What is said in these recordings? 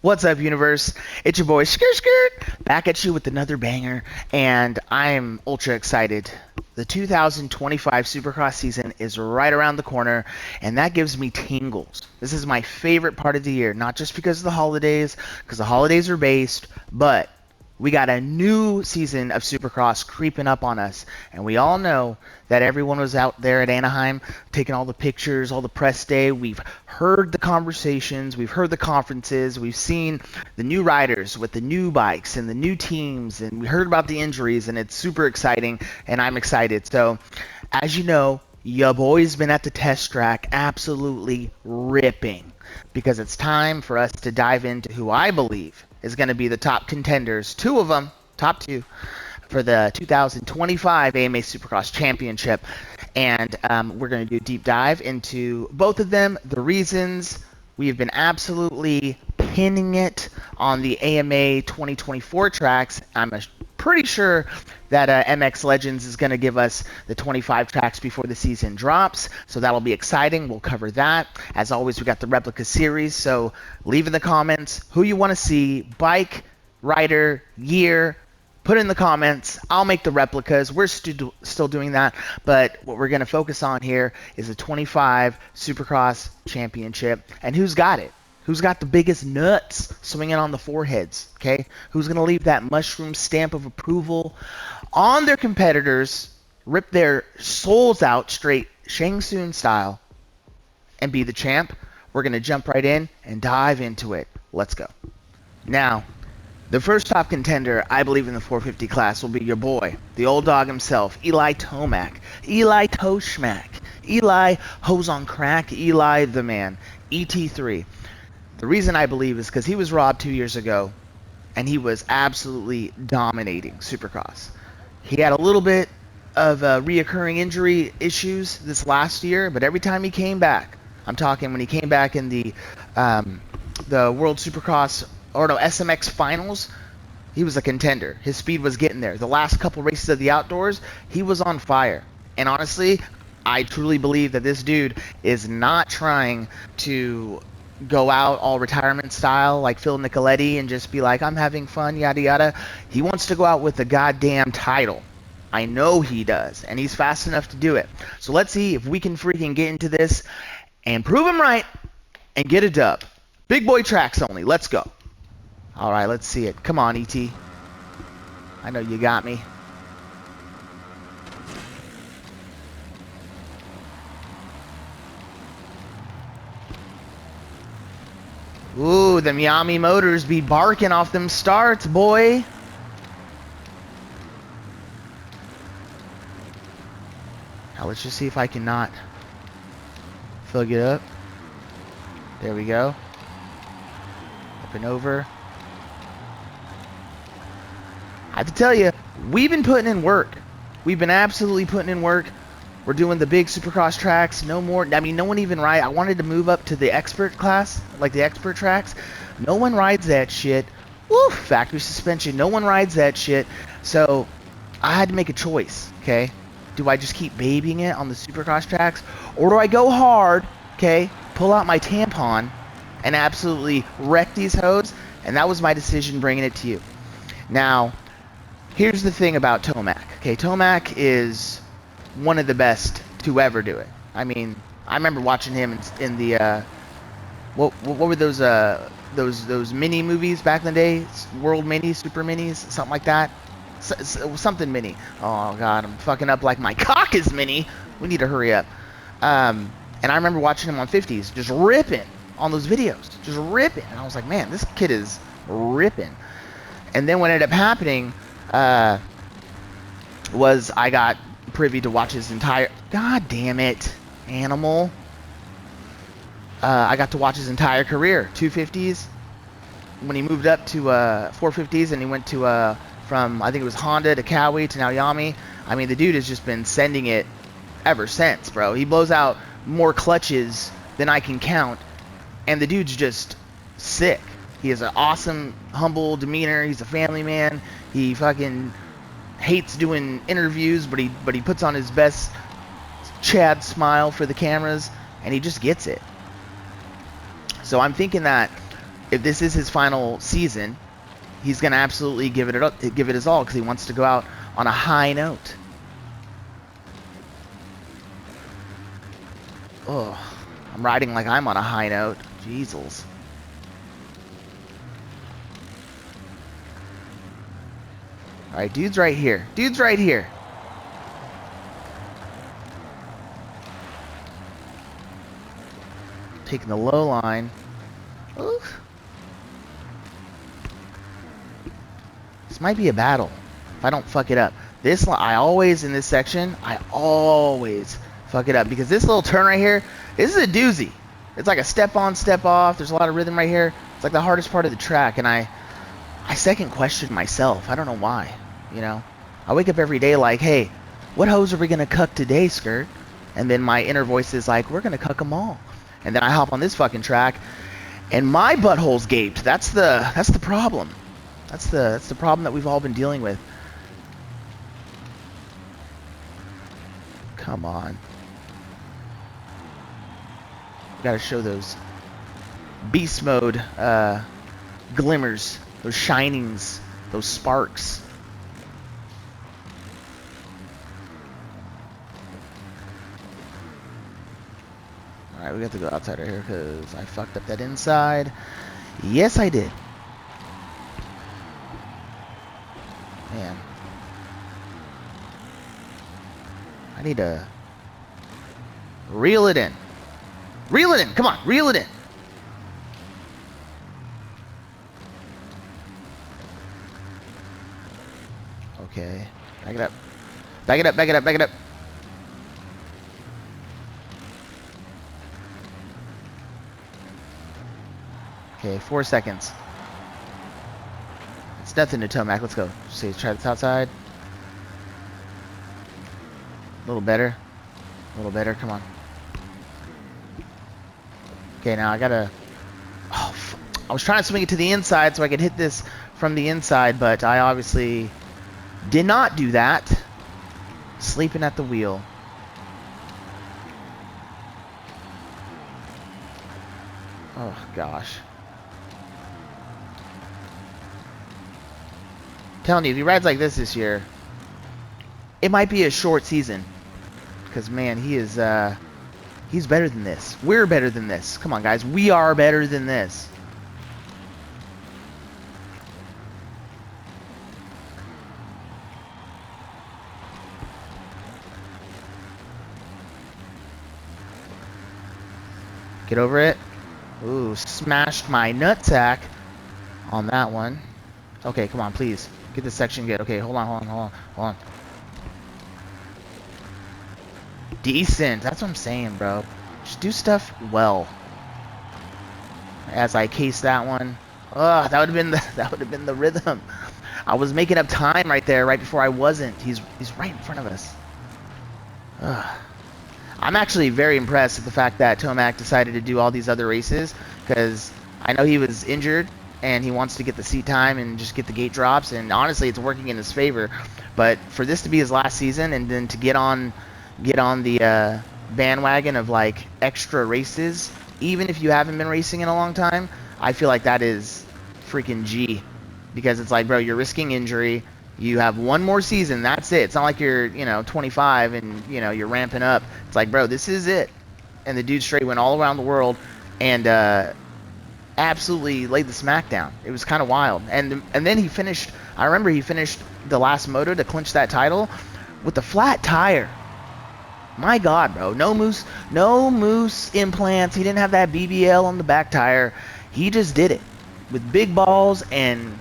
What's up, universe? It's your boy Skirt Skirt back at you with another banger, and I'm ultra excited. The 2025 Supercross season is right around the corner, and that gives me tingles. This is my favorite part of the year, not just because of the holidays, because the holidays are based, but we got a new season of Supercross creeping up on us, and we all know that everyone was out there at Anaheim taking all the pictures, all the press day. We've heard the conversations, we've heard the conferences, we've seen the new riders with the new bikes and the new teams, and we heard about the injuries, and it's super exciting, and I'm excited. So, as you know, ya boy's been at the test track absolutely ripping, because it's time for us to dive into who I believe is going to be the top contenders, two of them, top two, for the 2025 AMA Supercross Championship. And we're going to do a deep dive into both of them, the reasons. We have been absolutely pinning it on the AMA 2024 tracks. I'm pretty sure that MX Legends is going to give us the 25 tracks before the season drops, so that'll be exciting. We'll cover that. As always, we got the replica series, so leave in the comments who you want to see, bike, rider, year. Put in the comments. I'll make the replicas. We're still doing that, but what we're going to focus on here is the 25 Supercross Championship, and who's got it? Who's got the biggest nuts swinging on the foreheads, okay? Who's going to leave that mushroom stamp of approval on their competitors, rip their souls out straight Shang Tsung style, and be the champ? We're going to jump right in and dive into it. Let's go. Now, the first top contender, I believe, in the 450 class will be your boy, the old dog himself, Eli Tomac, Eli Toshmac, Eli Hose on Crack, Eli the man, ET3. The reason I believe is because he was robbed 2 years ago, and he was absolutely dominating Supercross. He had a little bit of reoccurring injury issues this last year, but every time he came back, I'm talking when he came back in the World Supercross, or no, SMX finals, he was a contender. His speed was getting there. The last couple races of the outdoors, he was on fire. And honestly, I truly believe that this dude is not trying to go out all retirement style like Phil Nicoletti and just be like, I'm having fun, yada yada. He wants to go out with a goddamn title. I know he does, and he's fast enough to do it. So let's see if we can freaking get into this and prove him right and get a dub. Big boy tracks only. Let's go. All right, let's see it. Come on, ET. I know you got me. Ooh, them Yami motors be barking off them starts, boy. Now let's just see if I can not plug it up. There we go. Up and over. I have to tell you, we've been putting in work. We've been absolutely putting in work. We're doing the big Supercross tracks. No more. I mean, no one even rides. I wanted to move up to the expert class, like the expert tracks. No one rides that shit. Woo! Factory suspension. No one rides that shit. So I had to make a choice. Okay, do I just keep babying it on the Supercross tracks, or do I go hard? Okay, pull out my tampon and absolutely wreck these hoes? And that was my decision, bringing it to you. Now, here's the thing about Tomac. Okay, Tomac is one of the best to ever do it. I mean, I remember watching him in the what were those mini movies back in the day? World Mini, Super Minis, something like that. Something mini. Oh god, I'm fucking up like my cock is mini. We need to hurry up. And I remember watching him on 50s, just ripping on those videos, just ripping. And I was like, man, this kid is ripping. And then what ended up happening was I got privy to watch his entire, god damn it, animal. I got to watch his entire career. 250s, when he moved up to 450s, and he went to from, I think it was Honda to Cowie to now Yami. I mean, the dude has just been sending it ever since, bro. He blows out more clutches than I can count, and the dude's just sick. He has an awesome, humble demeanor. He's a family man. He fucking hates doing interviews, but he puts on his best Chad smile for the cameras, and he just gets it. So I'm thinking that if this is his final season, he's gonna absolutely give it his all, because he wants to go out on a high note. Oh, I'm riding like I'm on a high note. Jesus. All right, dude's right here. Dude's right here. Taking the low line. Oof. This might be a battle if I don't fuck it up. I always, in this section, I always fuck it up, because this little turn right here, this is a doozy. It's like a step on, step off. There's a lot of rhythm right here. It's like the hardest part of the track, and I second question myself. I don't know why, you know. I wake up every day like, hey, what hose are we gonna cuck today, Skirt? And then my inner voice is like, we're gonna cuck them all. And then I hop on this fucking track, and my butthole's gaped. That's the problem. That's the problem that we've all been dealing with. Come on. Gotta show those beast mode glimmers, those shinings, those sparks. Alright, we got to go outside right here because I fucked up that inside. Yes, I did. Man. I need to reel it in. Reel it in. Come on, reel it in. Okay. Back it up. Back it up, back it up, back it up. Okay, 4 seconds. It's nothing to Tomac. Let's go. See, try this outside. A little better. A little better. Come on. Okay, now I gotta... Oh, I was trying to swing it to the inside so I could hit this from the inside, but I obviously did not do that. Sleeping at the wheel. Oh, gosh. Telling you, if he rides like this year, it might be a short season. Because, man, he is, he's better than this. We're better than this. Come on, guys. We are better than this. Get over it. Ooh, smashed my nutsack on that one. Okay, come on, please. Get this section good. Okay, hold on. Decent. That's what I'm saying, bro. Just do stuff well. As I case that one. Ugh, that would have been the rhythm. I was making up time right there, right before I wasn't. He's right in front of us. Ugh. I'm actually very impressed at the fact that Tomac decided to do all these other races, because I know he was injured and he wants to get the seat time and just get the gate drops, and honestly it's working in his favor. But for this to be his last season and then to get on the bandwagon of like extra races, even if you haven't been racing in a long time, I feel like that is freaking G. Because it's like, bro, you're risking injury. You have one more season. That's it. It's not like you're, 25 and, you're ramping up. It's like, bro, this is it. And the dude straight went all around the world and absolutely laid the smack down. It was kind of wild. And then he finished, I remember he finished the last moto to clinch that title with the flat tire. My God, bro. No moose implants. He didn't have that BBL on the back tire. He just did it with big balls and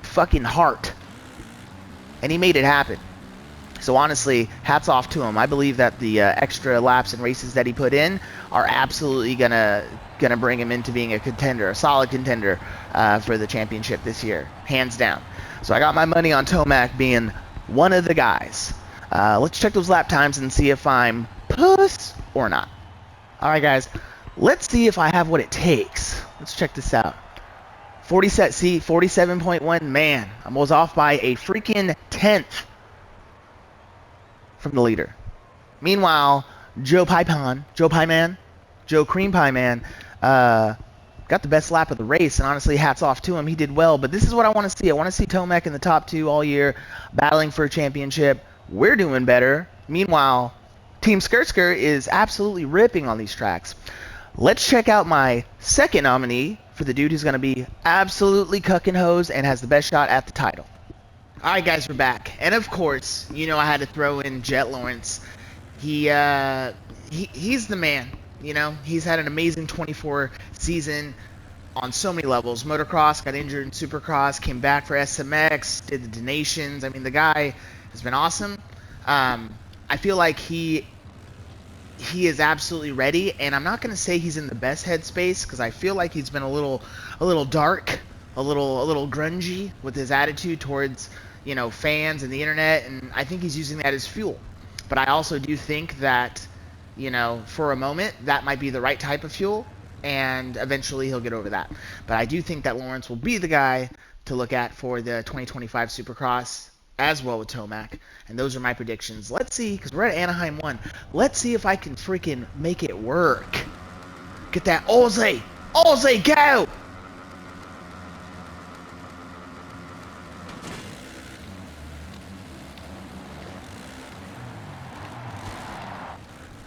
fucking heart. And he made it happen. So honestly, hats off to him. I believe that the extra laps and races that he put in are absolutely gonna bring him into being a contender, a solid contender for the championship this year, hands down. So I got my money on Tomac being one of the guys. Let's check those lap times and see if I'm puss or not. All right, guys, let's see if I have what it takes. Let's check this out. 47.1. Man, I was off by a freaking 10th from the leader. Meanwhile, Joe Cream Pie Man, got got the best lap of the race, and honestly, hats off to him. He did well, but this is what I want to see. I want to see Tomac in the top 2 all year, battling for a championship. We're doing better. Meanwhile, Team Skirt is absolutely ripping on these tracks. Let's check out my second nominee for the dude who's going to be absolutely cucking hose and has the best shot at the title. All right, guys, we're back. And, of course, you know I had to throw in Jet Lawrence. He's the man. You know, he's had an amazing 24 season on so many levels. Motocross, got injured in Supercross, came back for SMX, did the donations. I mean, the guy has been awesome. I feel like he is absolutely ready, and I'm not going to say he's in the best headspace because I feel like he's been a little dark, a little grungy with his attitude towards, you know, fans and the internet, and I think he's using that as fuel. But I also do think that, you know, for a moment, that might be the right type of fuel, and eventually he'll get over that. But I do think that Lawrence will be the guy to look at for the 2025 Supercross, as well with Tomac. And those are my predictions. Let's see, because we're at Anaheim 1. Let's see if I can freaking make it work. Get that Ozzy! Ozzy, go!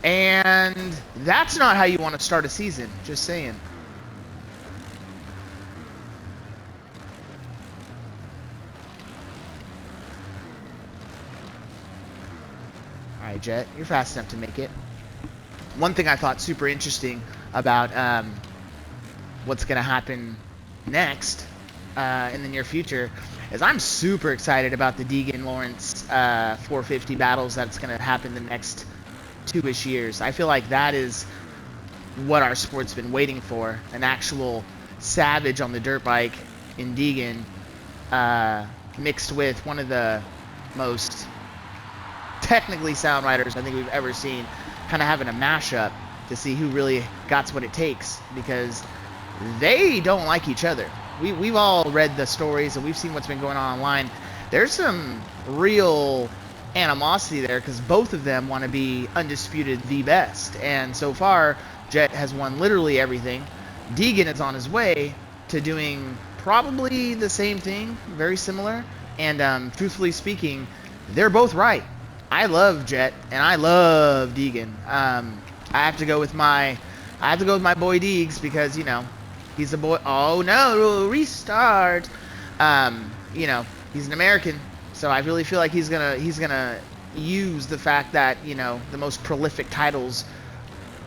And that's not how you want to start a season, just saying. Alright, Jet, you're fast enough to make it. One thing I thought super interesting about what's going to happen next in the near future is I'm super excited about the Deegan-Lawrence 450 battles that's going to happen the next 2-ish years. I feel like that is what our sport's been waiting for, an actual savage on the dirt bike in Deegan, mixed with one of the most technically sound riders I think we've ever seen, kind of having a mashup to see who really got what it takes, because they don't like each other. We've all read the stories and we've seen what's been going on online. There's some real animosity there because both of them want to be undisputed the best, and so far Jet has won literally everything. Deegan is on his way to doing probably the same thing, very similar, and truthfully speaking, they're both right. I love Jet and I love Deegan. I have to go with my boy Deegs because, you know, he's a boy. Oh no, restart. You know, he's an American. So I really feel like he's gonna use the fact that, you know, the most prolific titles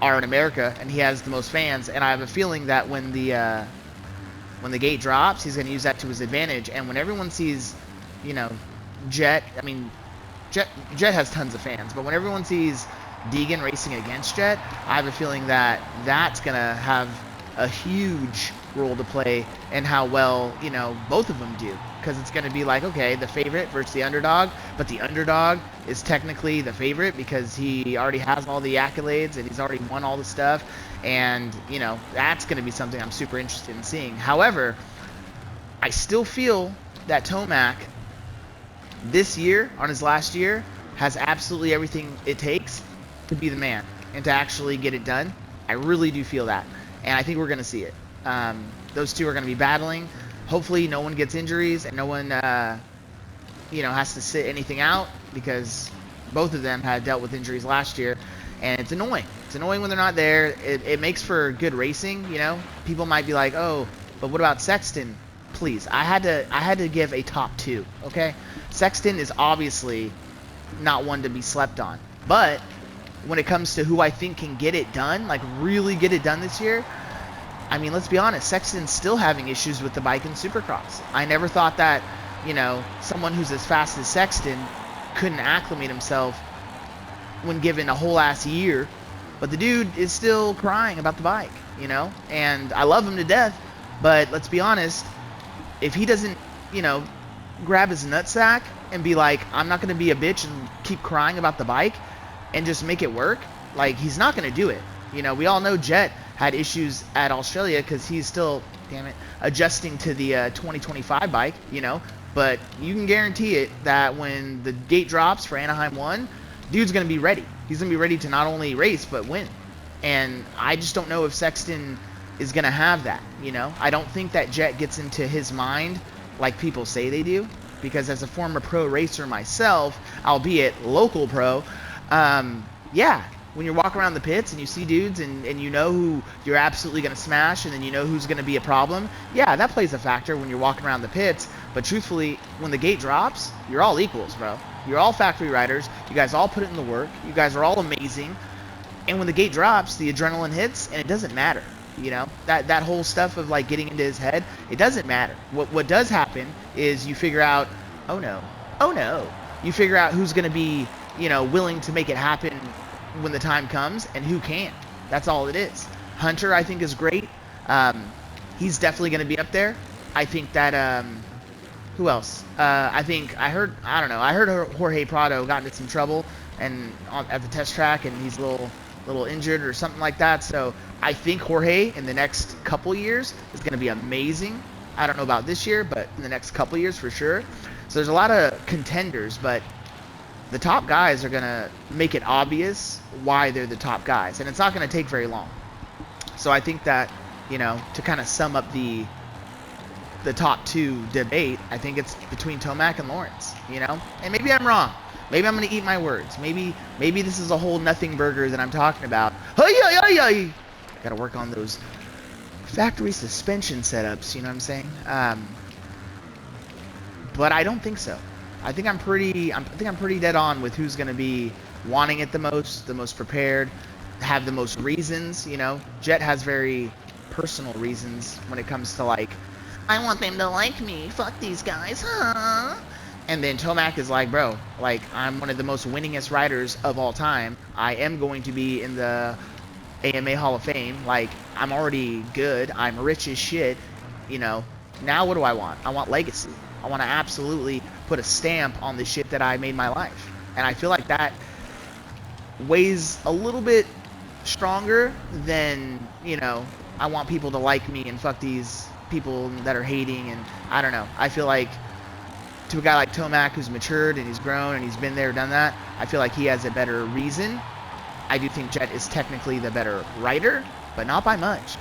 are in America and he has the most fans, and I have a feeling that when the gate drops, he's gonna use that to his advantage. And when everyone sees, you know, Jet, I mean, Jet has tons of fans, but when everyone sees Deegan racing against Jet, I have a feeling that that's gonna have a huge role to play in how well, you know, both of them do, because it's going to be like, okay, the favorite versus the underdog, but the underdog is technically the favorite because he already has all the accolades and he's already won all the stuff, and, you know, that's going to be something I'm super interested in seeing. However, I still feel that Tomac this year, on his last year, has absolutely everything it takes to be the man and to actually get it done. I really do feel that, and I think we're going to see it. Those two are going to be battling. Hopefully no one gets injuries and no one, you know, has to sit anything out, because both of them had dealt with injuries last year, and it's annoying. It's annoying when they're not there. It makes for good racing, you know. People might be like, oh, but what about Sexton? Please, I had to give a top 2, okay? Sexton is obviously not one to be slept on, but when it comes to who I think can get it done, like really get it done this year, I mean, let's be honest, Sexton's still having issues with the bike in Supercross. I never thought that, you know, someone who's as fast as Sexton couldn't acclimate himself when given a whole ass year, but the dude is still crying about the bike, you know, and I love him to death, but let's be honest, if he doesn't, you know, grab his nutsack and be like, I'm not going to be a bitch and keep crying about the bike and just make it work, like, he's not going to do it. You know, we all know Jet had issues at Australia because he's still, damn it, adjusting to the 2025 bike, you know. But you can guarantee it that when the gate drops for Anaheim 1, dude's going to be ready. He's going to be ready to not only race, but win. And I just don't know if Sexton is going to have that, you know? I don't think that Jet gets into his mind like people say they do, because as a former pro racer myself, albeit local pro, yeah, when you're walking around the pits and you see dudes and you know who you're absolutely going to smash, and then you know who's going to be a problem, yeah, that plays a factor when you're walking around the pits. But truthfully, when the gate drops, you're all equals, bro. You're all factory riders. You guys all put it in the work. You guys are all amazing. And when the gate drops, the adrenaline hits, and it doesn't matter. You know, that whole stuff of like getting into his head, it doesn't matter. What does happen is you figure out, oh no, you figure out who's going to be, you know, willing to make it happen when the time comes, and who can't. That's all it is. Hunter, I think, is great. He's definitely going to be up there. I think that who else? I heard Jorge Prado got into some trouble at the test track, and he's a little injured or something like that. So I think Jorge in the next couple years is going to be amazing. I don't know about this year, but in the next couple years for sure. So there's a lot of contenders, but the top guys are going to make it obvious why they're the top guys, and it's not going to take very long. So I think that, you know, to kind of sum up the top two debate, I think it's between Tomac and Lawrence, you know? And maybe I'm wrong. Maybe I'm going to eat my words. Maybe this is a whole nothing burger that I'm talking about. I got to work on those factory suspension setups, you know what I'm saying? But I don't think so. I think I'm pretty dead on with who's going to be wanting it the most prepared, have the most reasons, you know. Jet has very personal reasons when it comes to, like, I want them to like me, fuck these guys, huh? And then Tomac is like, bro, like, I'm one of the most winningest riders of all time. I am going to be in the AMA Hall of Fame. Like, I'm already good. I'm rich as shit, you know. Now what do I want? I want legacy. I want to absolutely put a stamp on the shit that I made my life. And I feel like that weighs a little bit stronger than, you know, I want people to like me and fuck these people that are hating. And I don't know. I feel like to a guy like Tomac, who's matured and he's grown and he's been there, done that, I feel like he has a better reason. I do think Jet is technically the better rider, but not by much.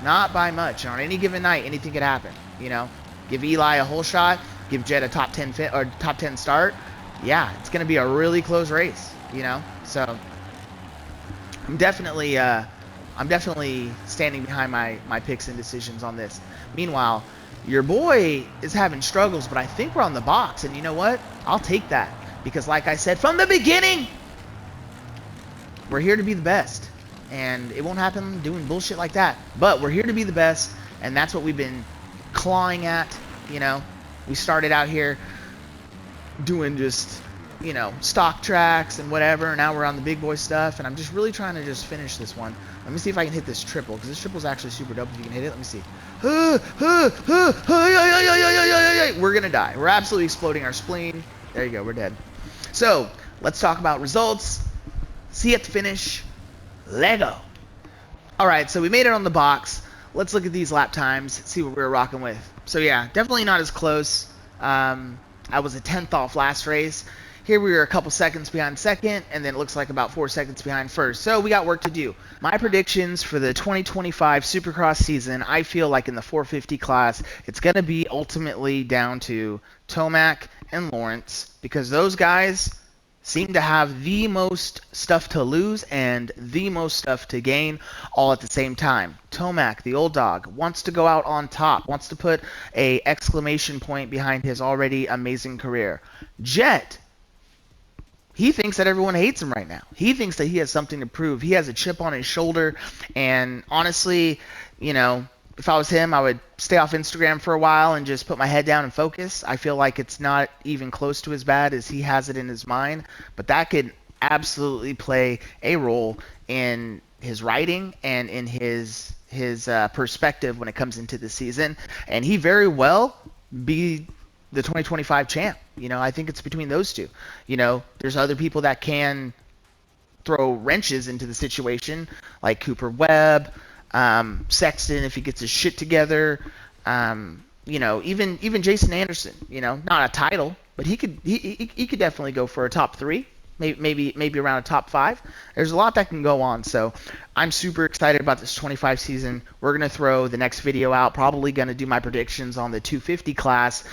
Not by much. And on any given night, anything could happen, you know. Give Eli a whole shot, give Jet a top 10 start. Yeah, it's going to be a really close race, you know. So I'm definitely standing behind my picks and decisions on this. Meanwhile, your boy is having struggles, but I think we're on the box, and you know what? I'll take that, because like I said from the beginning, we're here to be the best, and it won't happen doing bullshit like that. But we're here to be the best, and that's what we've been clawing at, you know. We started out here doing just, you know, stock tracks and whatever, and now we're on the big boy stuff, and I'm just really trying to just finish this one. Let me see if I can hit this triple, because this triple is actually super dope if you can hit it. Let me see. We're gonna die. We're absolutely exploding our spleen. There you go, we're dead. So let's talk about results. See you at the finish. Lego. Alright, so we made it on the box. Let's look at these lap times, see what we were rocking with. So yeah, definitely not as close. I was a 10th off last race. Here we were a couple seconds behind second, and then it looks like about 4 seconds behind first. So we got work to do. My predictions for the 2025 Supercross season, I feel like in the 450 class, it's going to be ultimately down to Tomac and Lawrence, because those guys seem to have the most stuff to lose and the most stuff to gain all at the same time. Tomac, the old dog, wants to go out on top, wants to put a exclamation point behind his already amazing career. Jet, he thinks that everyone hates him right now. He thinks that he has something to prove. He has a chip on his shoulder, and honestly, you know, if I was him, I would stay off Instagram for a while and just put my head down and focus. I feel like it's not even close to as bad as he has it in his mind, but that could absolutely play a role in his writing and in his perspective when it comes into the season, and he very well be the 2025 champ. You know, I think it's between those two. You know, there's other people that can throw wrenches into the situation, like Cooper Webb, Sexton if he gets his shit together, you know, even Jason Anderson, you know, not a title, but he could definitely go for a top 3, maybe around a top 5. There's a lot that can go on, so I'm super excited about this 25 season. We're gonna throw the next video out. Probably gonna do my predictions on the 250 class,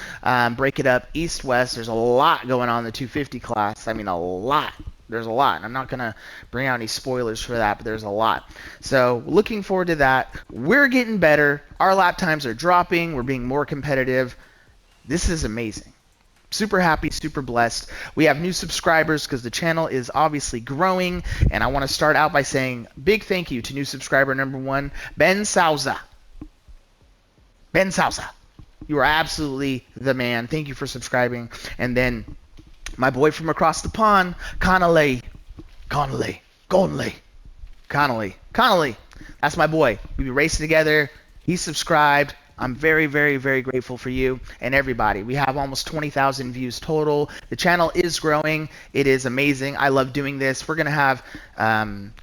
break it up east-west. There's a lot going on in the 250 class. I mean, a lot. There's a lot. I'm not going to bring out any spoilers for that, but there's a lot. So looking forward to that. We're getting better. Our lap times are dropping. We're being more competitive. This is amazing. Super happy, super blessed. We have new subscribers because the channel is obviously growing. And I want to start out by saying big thank you to new subscriber number 1, Ben Souza. Ben Souza. You are absolutely the man. Thank you for subscribing. And then my boy from across the pond, Connolly. That's my boy. We be racing together. He's subscribed. I'm very, very, very grateful for you and everybody. We have almost 20,000 views total. The channel is growing. It is amazing. I love doing this. We're going to have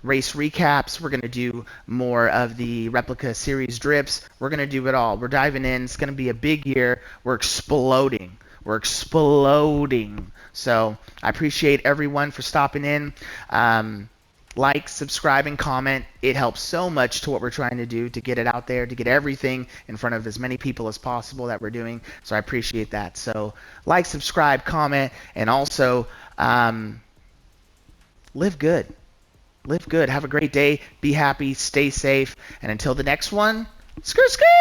race recaps. We're going to do more of the replica series drips. We're going to do it all. We're diving in. It's going to be a big year. We're exploding. So I appreciate everyone for stopping in. Like, subscribe, and comment. It helps so much to what we're trying to do to get it out there, to get everything in front of as many people as possible that we're doing. So I appreciate that. So like, subscribe, comment, and also live good. Live good. Have a great day. Be happy. Stay safe. And until the next one, skirt, skirt.